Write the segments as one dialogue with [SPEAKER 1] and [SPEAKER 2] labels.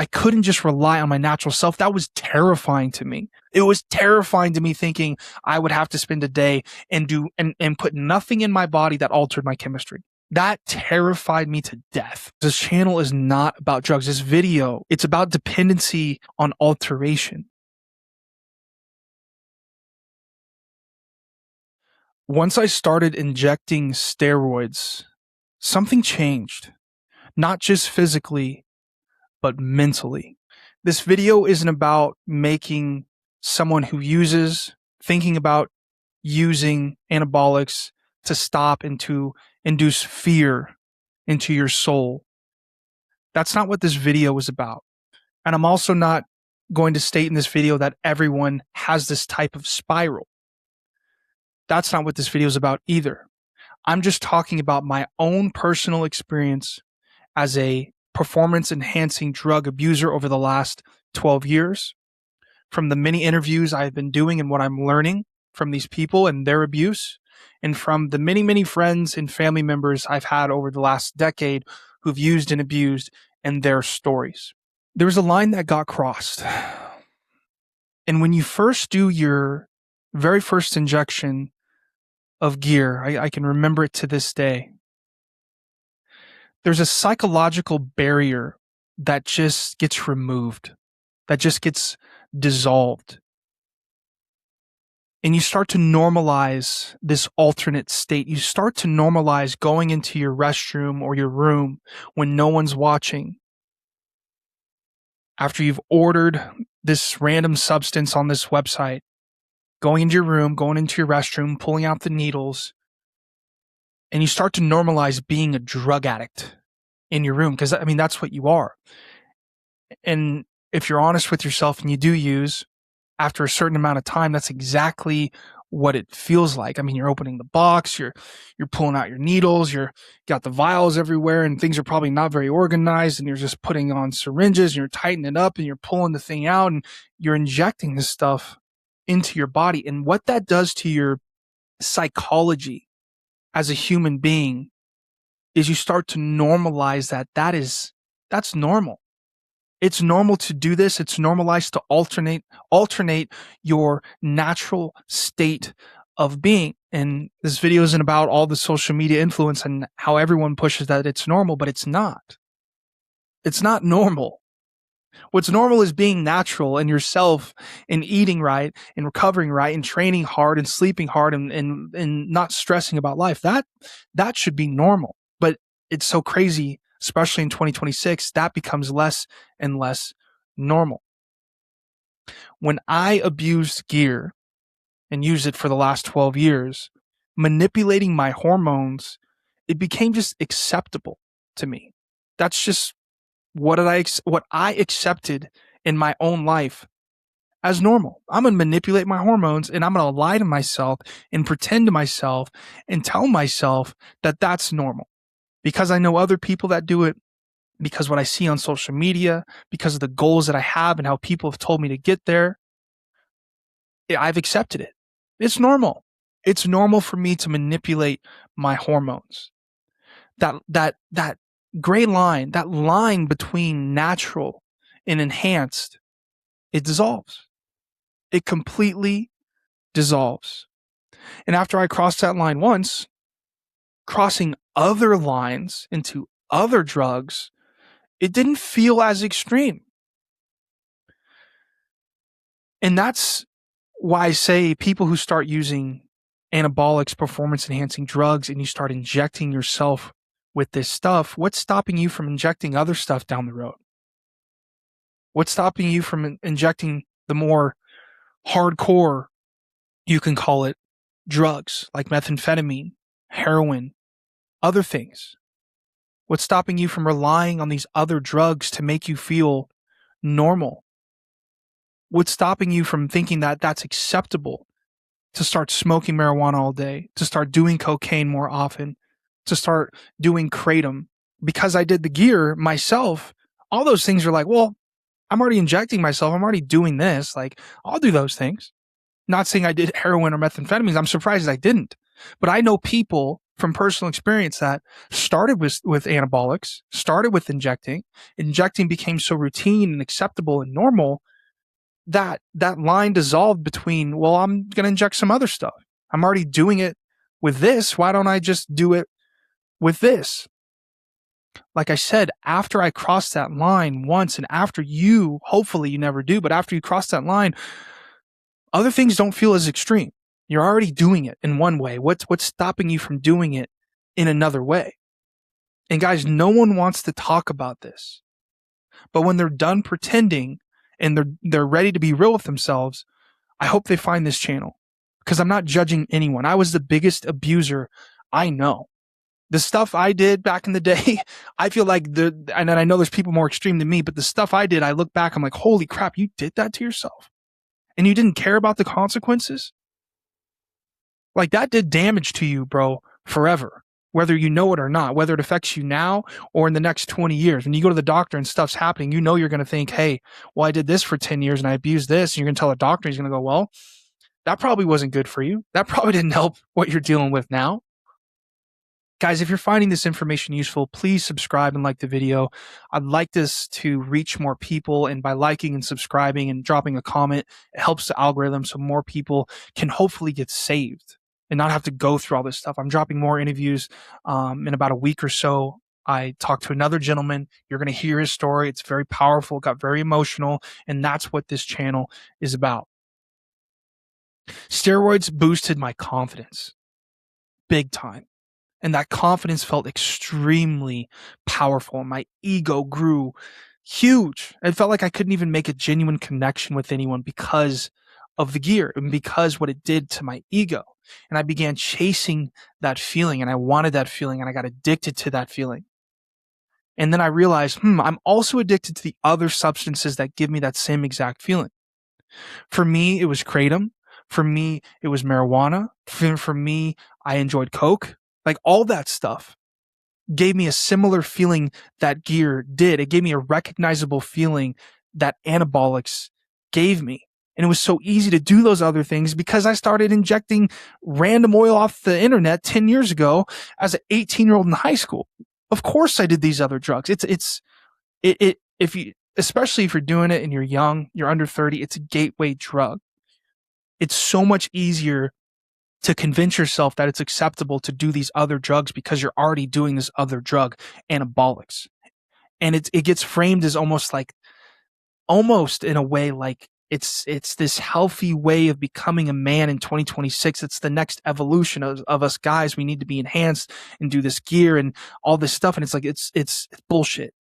[SPEAKER 1] I couldn't just rely on my natural self. That was terrifying to me. It was terrifying to me thinking I would have to spend a day and put nothing in my body that altered my chemistry. That terrified me to death. This channel is not about drugs. This video, it's about dependency on alteration. Once I started injecting steroids, something changed. Not just physically, but mentally. This video isn't about making someone who thinking about using anabolics to stop and to induce fear into your soul. That's not what this video is about. And I'm also not going to state in this video that everyone has this type of spiral. That's not what this video is about either. I'm just talking about my own personal experience as a performance-enhancing drug abuser over the last 12 years, from the many interviews I've been doing and what I'm learning from these people and their abuse, and from the many, many friends and family members I've had over the last decade who've used and abused and their stories. There was a line that got crossed. And when you first do your very first injection of gear, I can remember it to this day, there's a psychological barrier that just gets removed, that just gets dissolved. And you start to normalize this alternate state. You start to normalize going into your restroom or your room when no one's watching. After you've ordered this random substance on this website, going into your room, going into your restroom, pulling out the needles, and you start to normalize being a drug addict in your room, because I mean, that's what you are. And if you're honest with yourself and you do use, after a certain amount of time, that's exactly what it feels like. I mean, you're opening the box, you're pulling out your needles, you're got the vials everywhere, and things are probably not very organized, and you're just putting on syringes, and you're tightening it up, and you're pulling the thing out, and you're injecting this stuff into your body. And what that does to your psychology as a human being is you start to normalize that's normal. It's normal to do this. It's normalized to alternate your natural state of being. And this video isn't about all the social media influence and how everyone pushes that it's normal, but it's not. It's not normal. What's normal is being natural and yourself and eating right and recovering right and training hard and sleeping hard and not stressing about life. That should be normal. But it's so crazy, especially in 2026, that becomes less and less normal. When I abused gear and used it for the last 12 years, manipulating my hormones, it became just acceptable to me. That's just what I accepted in my own life as normal. I'm going to manipulate my hormones, and I'm going to lie to myself and pretend to myself and tell myself that that's normal. Because I know other people that do it, because what I see on social media, because of the goals that I have and how people have told me to get there, I've accepted it. It's normal. It's normal for me to manipulate my hormones. That gray line, that line between natural and enhanced, it dissolves. It completely dissolves. And after I crossed that line once, crossing other lines into other drugs, it didn't feel as extreme. And that's why I say people who start using anabolics, performance-enhancing drugs, and you start injecting yourself with this stuff, what's stopping you from injecting other stuff down the road? What's stopping you from injecting the more hardcore, you can call it, drugs like methamphetamine, heroin, other things? What's stopping you from relying on these other drugs to make you feel normal? What's stopping you from thinking that that's acceptable to start smoking marijuana all day, to start doing cocaine more often, to start doing kratom? Because I did the gear myself, all those things are like, well, I'm already injecting myself. I'm already doing this. Like, I'll do those things. Not saying I did heroin or methamphetamines. I'm surprised I didn't. But I know people from personal experience that started with anabolics, started with injecting. Injecting became so routine and acceptable and normal that that line dissolved between, well, I'm going to inject some other stuff. I'm already doing it with this. Why don't I just do it with this? Like I said, after I crossed that line once, and after you, hopefully you never do, but after you cross that line, other things don't feel as extreme. You're already doing it in one way. What's stopping you from doing it in another way? And guys, no one wants to talk about this. But when they're done pretending and they're ready to be real with themselves, I hope they find this channel, because I'm not judging anyone. I was the biggest abuser I know. The stuff I did back in the day, I feel like and I know there's people more extreme than me, but the stuff I did, I look back, I'm like, holy crap, you did that to yourself and you didn't care about the consequences? Like, that did damage to you, bro, forever, whether you know it or not, whether it affects you now or in the next 20 years. When you go to the doctor and stuff's happening, you know you're going to think, hey, well, I did this for 10 years and I abused this. And you're going to tell the doctor, he's going to go, well, that probably wasn't good for you. That probably didn't help what you're dealing with now. Guys, if you're finding this information useful, please subscribe and like the video. I'd like this to reach more people, and by liking and subscribing and dropping a comment, it helps the algorithm so more people can hopefully get saved and not have to go through all this stuff. I'm dropping more interviews in about a week or so. I talked to another gentleman. You're going to hear his story. It's very powerful, got very emotional, and that's what this channel is about. Steroids boosted my confidence big time. And that confidence felt extremely powerful. And my ego grew huge. It felt like I couldn't even make a genuine connection with anyone because of the gear and because what it did to my ego. And I began chasing that feeling, and I wanted that feeling, and I got addicted to that feeling. And then I realized, I'm also addicted to the other substances that give me that same exact feeling. For me, it was kratom. For me, it was marijuana. For me, I enjoyed coke. Like, all that stuff gave me a similar feeling that gear did. It gave me a recognizable feeling that anabolics gave me. And it was so easy to do those other things because I started injecting random oil off the internet 10 years ago as an 18-year-old in high school. Of course I did these other drugs. If you, especially if you're doing it and you're young, you're under 30, it's a gateway drug. It's so much easier to convince yourself that it's acceptable to do these other drugs because you're already doing this other drug, anabolics. And it gets framed as almost in a way like it's this healthy way of becoming a man in 2026. It's the next evolution of us guys. We need to be enhanced and do this gear and all this stuff. And it's like, it's bullshit.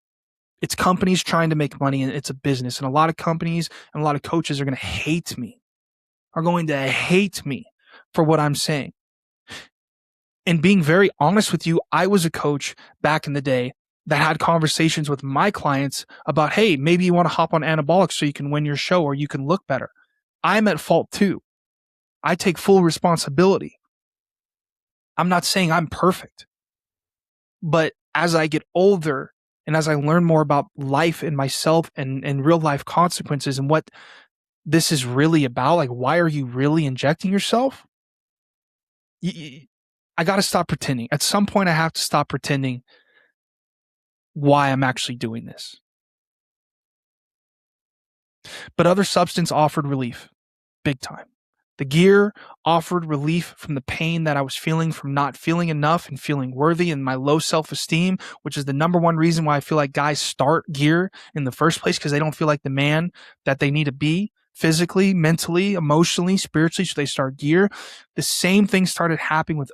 [SPEAKER 1] It's companies trying to make money, and it's a business. And a lot of companies and a lot of coaches are going to hate me for what I'm saying. And being very honest with you, I was a coach back in the day that had conversations with my clients about, hey, maybe you want to hop on anabolics so you can win your show or you can look better. I'm at fault too. I take full responsibility. I'm not saying I'm perfect. But as I get older and as I learn more about life and myself and real life consequences and what this is really about, like, why are you really injecting yourself? I got to stop pretending. At some point, I have to stop pretending why I'm actually doing this. But other substance offered relief, big time. The gear offered relief from the pain that I was feeling from not feeling enough and feeling worthy, and my low self-esteem, which is the number one reason why I feel like guys start gear in the first place, because they don't feel like the man that they need to be. Physically, mentally, emotionally, spiritually, so they start gear. The same thing started happening with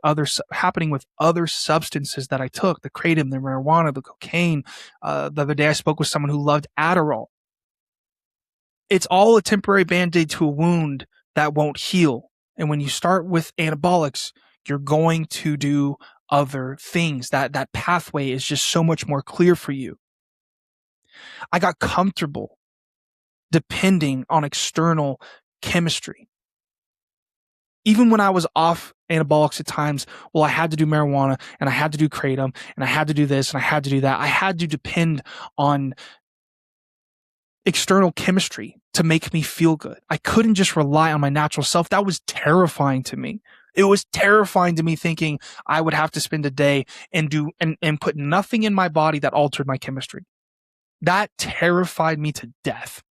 [SPEAKER 1] other substances that I took: the kratom, the marijuana, the cocaine. The other day, I spoke with someone who loved Adderall. It's all a temporary band-aid to a wound that won't heal. And when you start with anabolics, you're going to do other things. That pathway is just so much more clear for you. I got comfortable depending on external chemistry. Even when I was off anabolics at times, well, I had to do marijuana and I had to do kratom and I had to do this and I had to do that. I had to depend on external chemistry to make me feel good. I couldn't just rely on my natural self. That was terrifying to me. It was terrifying to me, thinking I would have to spend a day and put nothing in my body that altered my chemistry. That terrified me to death.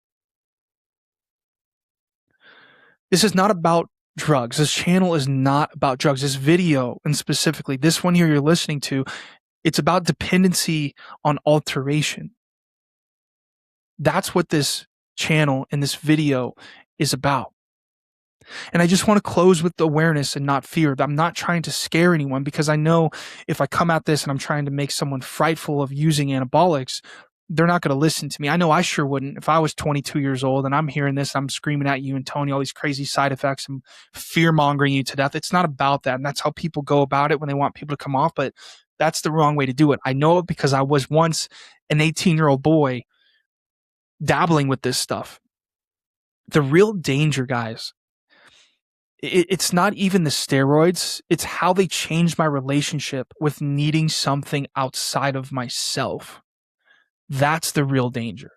[SPEAKER 1] This is not about drugs. This channel is not about drugs. This video, and specifically this one here you're listening to, it's about dependency on alteration. That's what this channel and this video is about. And I just want to close with awareness and not fear. I'm not trying to scare anyone, because I know if I come at this and I'm trying to make someone frightful of using anabolics, they're not going to listen to me. I know I sure wouldn't. If I was 22 years old and I'm hearing this, I'm screaming at you and telling you all these crazy side effects and fear mongering you to death. It's not about that. And that's how people go about it when they want people to come off. But that's the wrong way to do it. I know it because I was once an 18-year-old boy dabbling with this stuff. The real danger, guys, it's not even the steroids. It's how they changed my relationship with needing something outside of myself. That's the real danger.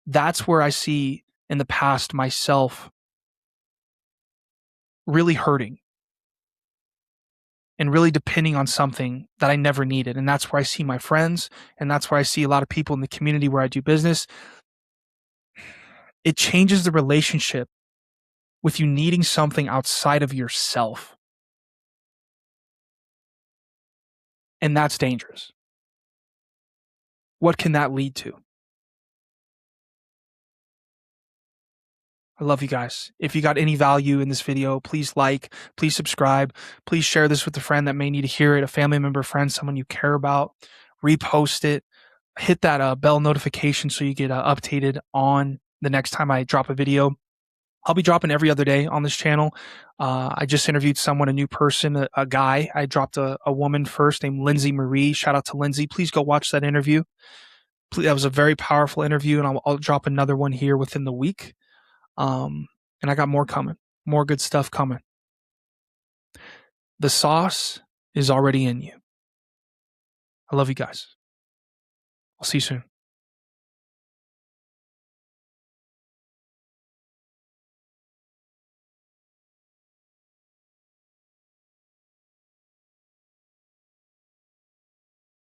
[SPEAKER 1] That's where I see in the past myself really hurting and really depending on something that I never needed. And that's where I see my friends, and that's where I see a lot of people in the community where I do business. It changes the relationship with you needing something outside of yourself. And that's dangerous. What can that lead to? I love you guys. If you got any value in this video, please like, please subscribe, please share this with a friend that may need to hear it, a family member, friend, someone you care about. Repost it. Hit that bell notification so you get updated on the next time I drop a video. I'll be dropping every other day on this channel. I just interviewed someone, a new person, a guy. I dropped a woman first named Lindsay Marie. Shout out to Lindsay. Please go watch that interview. That was a very powerful interview, and I'll drop another one here within the week. And I got more coming, more good stuff coming. The sauce is already in you. I love you guys. I'll see you soon.